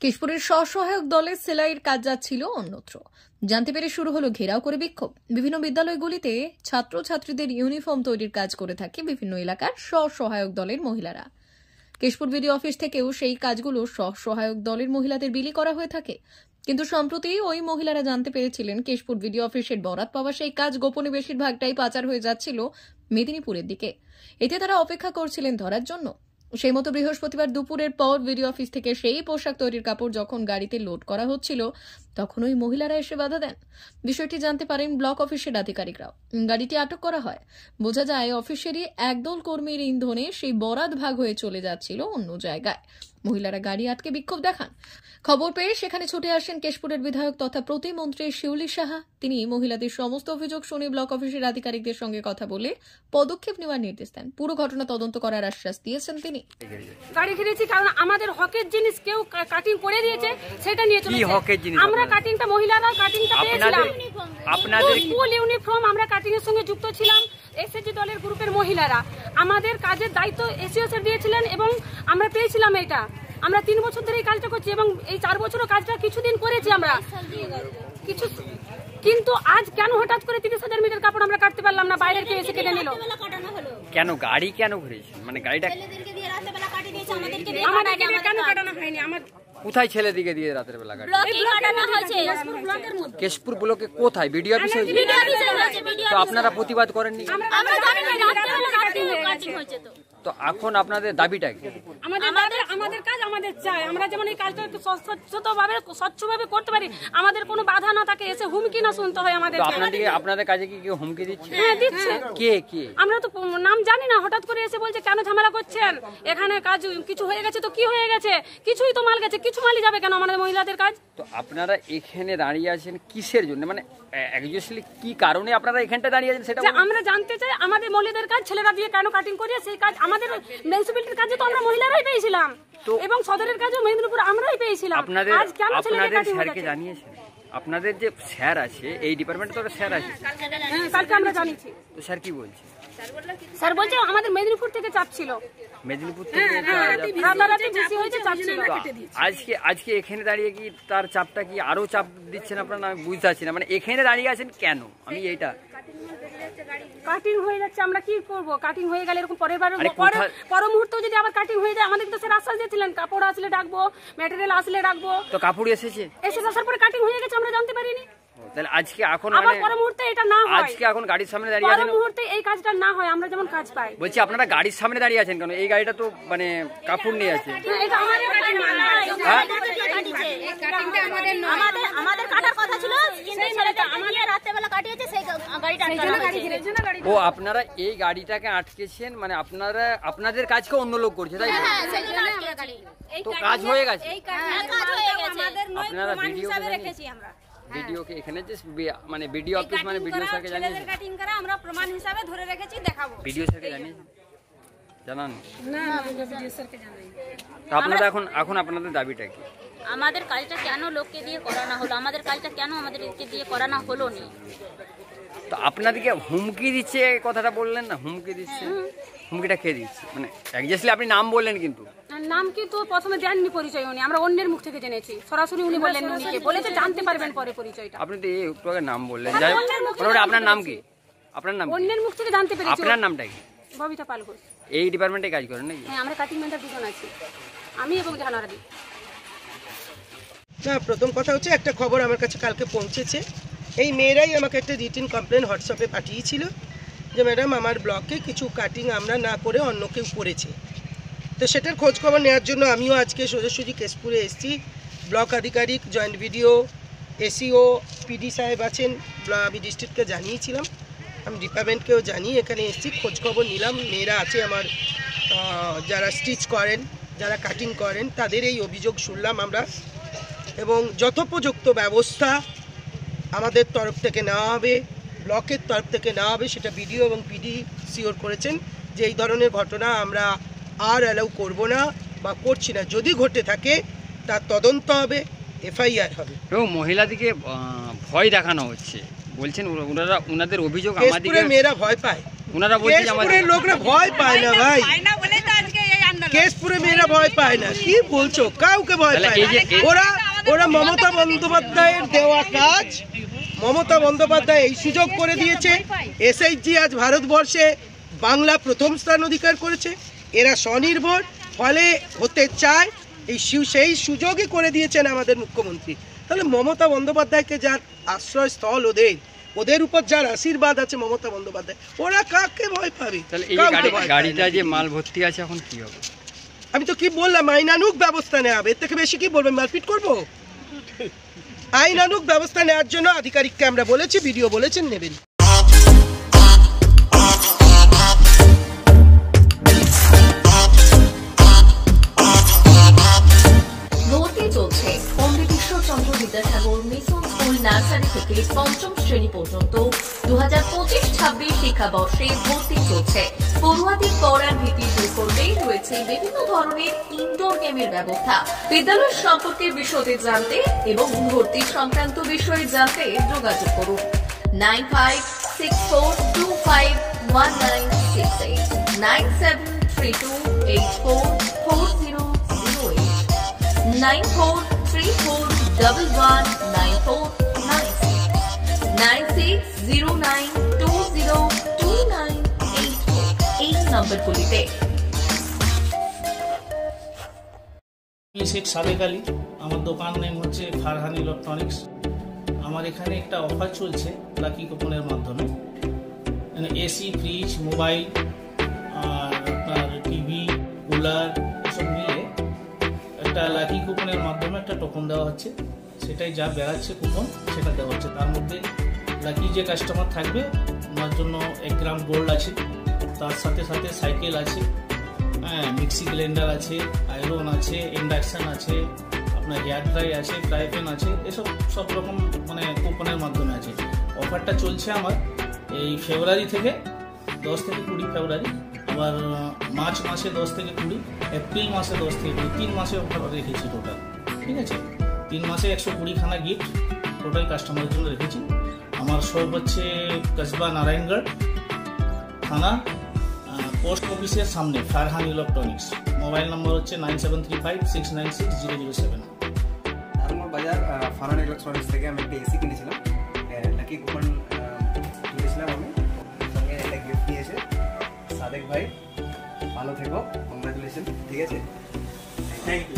কেশপুরের স্বসহায়ক দলের সেলাইয়ের কাজ যাচ্ছিল অন্যত্র। জানতে পেরে শুরু হলো ঘেরাও করে বিক্ষোভ। বিভিন্ন বিদ্যালয়গুলিতে ছাত্রছাত্রীদের ইউনিফর্ম তৈরির কাজ করে থাকে বিভিন্ন এলাকার স্বসহায়ক দলের মহিলারা। কেশপুর বিডিও অফিস থেকেও সেই কাজগুলো স্বসহায়ক দলের মহিলাদের বিলি করা হয়ে থাকে। কিন্তু সম্প্রতি ওই মহিলারা জানতে পেরেছিলেন কেশপুর বিডিও অফিসের বরাত পাওয়া সেই কাজ গোপনে বেশিরভাগটাই পাচার হয়ে যাচ্ছিল মেদিনীপুরের দিকে। এতে তারা অপেক্ষা করছিলেন ধরার জন্য। সেই মতো বৃহস্পতিবার দুপুরের পর বিডিও অফিস থেকে সেই পোশাক তৈরির কাপড় যখন গাড়িতে লোড করা হচ্ছিল তখন ওই মহিলারা এসে বাধা দেন। বিষয়টি জানতে পারেন ব্লক অফিসের আধিকারিকরাও। গাড়িটি আটক করা হয়। বোঝা যায় অফিসেরই একদল কর্মীর ইন্ধনে সেই বরাত ভাগ হয়ে চলে যাচ্ছিল অন্য জায়গায়। মহিলারা গাড়ি আটকে বিক্ষোভ দেখান। খবর পেয়ে সেখানে ছুটে আসেন কেশপুরের বিধায়ক তথা প্রতিমন্ত্রী শিউলি সাহা। তিনি মহিলাদের সমস্ত অভিযোগ শুনে ব্লক অফিসের আধিকারিকদের সঙ্গে কথা বলে পদক্ষেপ নেওয়ার নির্দেশ দেন। পুরো ঘটনা তদন্ত করার আশ্বাস দিয়েছেন তিনি। গাড়ি ঘিরেছি কারণ আমাদের হকের জিনিস কেউ কাটিং করে দিয়েছে, সেটা নিয়ে চলেছে। আমরা কাটিংটা মহিলারা কাটিংটা পেয়েছিলাম, আপনাদের ফুল ইউনিফর্ম আমরা কাটিং এর সঙ্গে যুক্ত ছিলাম। এসএসজি দলের গ্রুপের মহিলারা আমাদের কাজের দায়িত্ব এসিও স্যার দিয়েছিলেন এবং আমরা পেয়েছিলাম এটা। আমরা 3 বছর ধরে এই কাজটা করছি এবং এই 4 বছরও কাজটা কিছুদিন করেছি আমরা কিছু, কিন্তু আজ কেন হঠাৎ করে 30,000 মিটার কাপড় আমরা কাটতে পারলাম না? বাইরের কে এসে কেটে নিল কেন? গাড়ি কেন ঘুরেছে? মানে গাড়িটা আমাদেরকে কেন কাটানো হয়নি? আমার কোথায় ছেলেদিকে দিয়ে রাতের বেলা গাড়ি কেশপুর ব্লকে কোথায়? বিডিও অফিসে। তো আপনারা প্রতিবাদ করেননি? তো এখন আপনাদের দাবিটা কি? আমাদের কাজ আমাদের চাই। আমরা যেমন এই কাজটা একটু স্বচ্ছভাবে করতে পারি, আমাদের কোনো বাধা না থাকে, এসে হুমকি না শুনতে হয় আমাদের। আপনাদের কাজে কি কেউ হুমকি দিচ্ছে? হ্যাঁ দিচ্ছে। কে? আমরা তো নাম জানি না, হঠাৎ করে এসে বলছে কেন ঝামেলা করছেন, এখানে কাজ কিছু হয়ে গেছে। তো কি হয়ে গেছে? কিছুই তো মাল গেছে, কিছু মালই যাবে কেন আমাদের মহিলাদের কাজ? তো আপনারা এখানে দাঁড়িয়ে আছেন কিসের জন্য? মানে এক্স্যাক্টলি কি কারণে আপনারা এখানটা দাঁড়িয়ে আছেন সেটা আমরা জানতে চাই। আমাদের মহিলাদের কাজ ছেলেরা দিয়ে কেন কাটিং করিয়ে সেই কাজ আমাদের মিউনিসিপ্যালিটির কাজে তো আমরা মহিলারাই পেয়েছিলাম এবং সদরের কাজও মেদিনীপুর আমরাই পেয়েছিলাম। আজ কেন আপনাদের স্যারকে জানিয়েছেন? আপনাদের যে স্যার আছে এই ডিপার্টমেন্টে তো স্যার আছে, কালকে আমরা জানিয়েছি। তো স্যার কি বলছে? স্যার বলছে আমাদের মেদিনীপুর থেকে চাপ ছিল। মেদিনীপুর থেকে রাতারাতি বেশি হয়েছে, চাপ ছিল। আজকে এখানে দাঁড়িয়ে কি তার চাপটা কি আরো চাপ দিচ্ছেন আপনারা? আমি বুঝতে পারছি না। মানে এখানে দাঁড়িয়ে আছেন কেন? আমি এইটা কাটিং হয়ে যাচ্ছে, আমরা কি করব? কাটিং হয়ে গেলে এরকম পর মুহূর্তে যদি আবার কাটিং হয়ে যায়, আমাদের তো স্যার আশ্বাস দিয়েছিলেন কাপড় আসলে ডাকবো, ম্যাটেরিয়াল আসলে ডাকবো। তো কাপড় এসেছে, আসার পরে কাটিং হয়ে গেছে, আমরা জানতে পারিনি। তাহলে আজকে এখন আবার পর মুহূর্তে এটা না হয়, আজকে এখন গাড়ির সামনে দাঁড়িয়ে আছেন, পর মুহূর্তে এই কাজটা না হয়, আমরা যেমন কাজ পাই। বলছি আপনারা গাড়ির সামনে দাঁড়িয়ে আছেন কেন? এই গাড়িটা তো মানে কাপড় নিয়ে আছে। এটা আমাদের কাটিং না, এই কাটিংটা আমাদের কাটার কথা ছিল, কিন্তু ছেলেটা আমাদের রাতে বেলা কাটিয়েছে, সেই গাড়িটা আটকানো হয়েছে। ও আপনারা এই গাড়িটাকে আটকেছেন, মানে আপনাদের কাজকে অন্য লোক করছে, তাই হ্যাঁ, সেই জন্য আটকে গাড়ি। তো কাজ হয়ে গেছে, কাজ হয়ে গেছে। আপনারা ভিডিও রেখেছি আমরা। ভিডিওকে এখানে যে মানে ভিডিও অফিস মানে ভিডিও স্যারকে জানিয়েছেন? কাটিং করা আমরা প্রমাণ হিসাবে ধরে রেখেছি, দেখাবো। ভিডিও স্যারকে জানিয়েছেন? জানান না, ভিডিও স্যারকে জানাই। তো আপনারা এখন আপনাদের দাবিটা কি? আমাদের কাজটা কেন লোককে দিয়ে করানো হলো? আমাদের কাজটা কেন আমাদেরকে দিয়ে করানো হলো না? তো আপনাদেরকে হুমকি দিচ্ছে, কথাটা বললেন না, হুমকি দিচ্ছে। হুমকিটা কে দিচ্ছে? মানে এক্স্যাক্টলি আপনি নাম বললেন, কিন্তু নাম কি তো প্রথমে দেননি পরিচয় উনি, আমরা অন্যের মুখ থেকে জেনেছি। সরাসরি উনি বললেন, উনিকে বলেছে জানতে পারবেন পরে পরিচয়টা। আপনি তো এই একটু আগে নাম বললেন, যাই হোক আপনার নাম কি? আপনার নাম অন্যের মুখ থেকে জানতে পেরেছি। আপনার নামটা কি? ববিতা পাল ঘোষ। এই ডিপার্টমেন্টে কাজ করেন নাকি? হ্যাঁ, আমরা কাটিং ম্যানটা দুজন আছি, আমি এবং জাহানারাদি। না, প্রথম কথা হচ্ছে একটা খবর আমার কাছে কালকে পৌঁছেছে। এই মেয়েরাই আমাকে একটা রিটেন কমপ্লেন হোয়াটসঅ্যাপে পাঠিয়েছিল যে ম্যাডাম আমার ব্লকে কিছু কাটিং আমরা না করে অন্য কেউ করেছে। তো সেটার খোঁজ খবর নেওয়ার জন্য আমিও আজকে সোজাসুজি কেশপুরে এসেছি। ব্লক আধিকারিক, জয়েন্ট ভিডিও, এসিও, পিডি সাহেব আছেন, আমি ডিস্ট্রিক্টকে জানিয়েছিলাম, আমি ডিপার্টমেন্টকেও জানিয়ে এখানে এসেছি, খোঁজ খবর নিলাম। মেয়েরা আছে আমার, যারা স্টিচ করেন, যারা কাটিং করেন, তাদের এই অভিযোগ শুনলাম আমরা, এবং যথোপযুক্ত ব্যবস্থা আমাদের তরফ থেকে নেওয়া হবে, ব্লকের তরফ থেকে নেওয়া হবে। সেটা বিডিও এবং পিডি সিওর করেছেন যে এই ধরনের ঘটনা আমরা আর অ্যালাউ করব না বা করছি না। যদি ঘটে থাকে তার তদন্ত হবে, এফআইআর হবে। এবং মহিলাদিকে ভয় দেখানো হচ্ছে, বলছেন ওনাদের অভিযোগ আমাদের মেয়েরা ভয় পায়। ওনারা বলছেন আমাদের লোকরা ভয় পায় না ভাই। কেশপুরে মেয়েরা ভয় পায় না, কি বলছো? কাউকে ভয় পায় না। ওরা মমতা বন্দ্যোপাধ্যায়ের দেওয়া কাজ, মমতা বন্দ্যোপাধ্যায় এই সুযোগ করে দিয়েছে। এসএইচজি আজ ভারতবর্ষে বাংলা প্রথম স্থান অধিকার করেছে। এরা স্বনির্ভর, ফলে হতে চায়, সেই সুযোগই করে দিয়েছেন আমাদের মুখ্যমন্ত্রী। তাহলে মমতা বন্দ্যোপাধ্যায়কে যার আশ্রয়স্থল, ওদের উপর যার আশীর্বাদ আছে মমতা বন্দ্যোপাধ্যায়, ওরা কাকে ভয় পাবে? গাড়িটা যে মাল ভর্তি আছে এখন কি হবে? আমি তো কি বললাম, আইনানুগ ব্যবস্থা নেওয়া হবে। এর থেকে বেশি কি বলবেন? মারপিট করবো? আইনানুগ ব্যবস্থা নেওয়ার জন্য আধিকারিককে আমরা বলেছি, ভিডিও বলেছেন নেবেন। বিদ্যাসাগর মিশন স্কুল নার্সারি থেকে পঞ্চম শ্রেণী পর্যন্ত 2025-26 শিক্ষাবর্ষে ভর্তি চলছে। পড়ুয়াদের পড়ার ভীতি দূর করতেই রয়েছে বিভিন্ন ধরনের ইনডোর গেমের ব্যবস্থা। বিদ্যালয় সম্পর্কে বিশদে জানতে এবং ভর্তি সংক্রান্ত বিষয়ে জানতে যোগাযোগ করুন 9564251968 9732844008 9434119496 9609202984 এই নম্বরগুলিতে। শেখ সাদেক আলী, আমার দোকান নেম হচ্ছে ফারহান ইলেকট্রনিক্স। আমার এখানে একটা অফার চলছে লাকি কুপনের মাধ্যমে। এসি, ফ্রিজ, মোবাইল আর আপনার টিভি, কুলার এসব মিলে একটা লাকি কুপনের মাধ্যমে একটা টোকন দেওয়া হচ্ছে। সেটাই যা বেড়াচ্ছে কুপন সেটা দেওয়া হচ্ছে। তার মধ্যে লাকি যে কাস্টমার থাকবে ওনার জন্য 1 গ্রাম গোল্ড আছে, তার সাথে সাথে সাইকেল আছে, হ্যাঁ, মিক্সি ব্লেন্ডার আছে, আয়রন আছে, ইন্ডাকশান আছে, আপনার হেয়ার ড্রাই আছে, ফ্রাই প্যান আছে, এসব সব রকম কুপনের মাধ্যমে আছে। অফারটা চলছে আমার এই ফেব্রুয়ারি থেকে 10 থেকে 20 ফেব্রুয়ারি, আবার মার্চ মাসে 10 থেকে 20, এপ্রিল মাসে 10 থেকে 20, 3 মাসে অফার রেখেছি টোটাল। ঠিক আছে, 3 মাসে 120 খানা গিফট টোটাল কাস্টমারের জন্য রেখেছি। আমার শপ হচ্ছে কসবা নারায়ণগড় থানা, পোস্ট অফিসের সামনে, ফারহান ইলেকট্রনিক্স। মোবাইল নম্বর হচ্ছে 9735696007। আমার বাজার ফারহান ইলেকট্রনিক্স থেকে আমি একটা এসি কিনেছিলাম, লাকি কুপন কিনেছিলাম আমি, সঙ্গে একটা গিফট নিয়েছে সাদেক ভাই। ভালো থেকো, কংগ্রাচুলেশন। ঠিক আছে, থ্যাংক ইউ।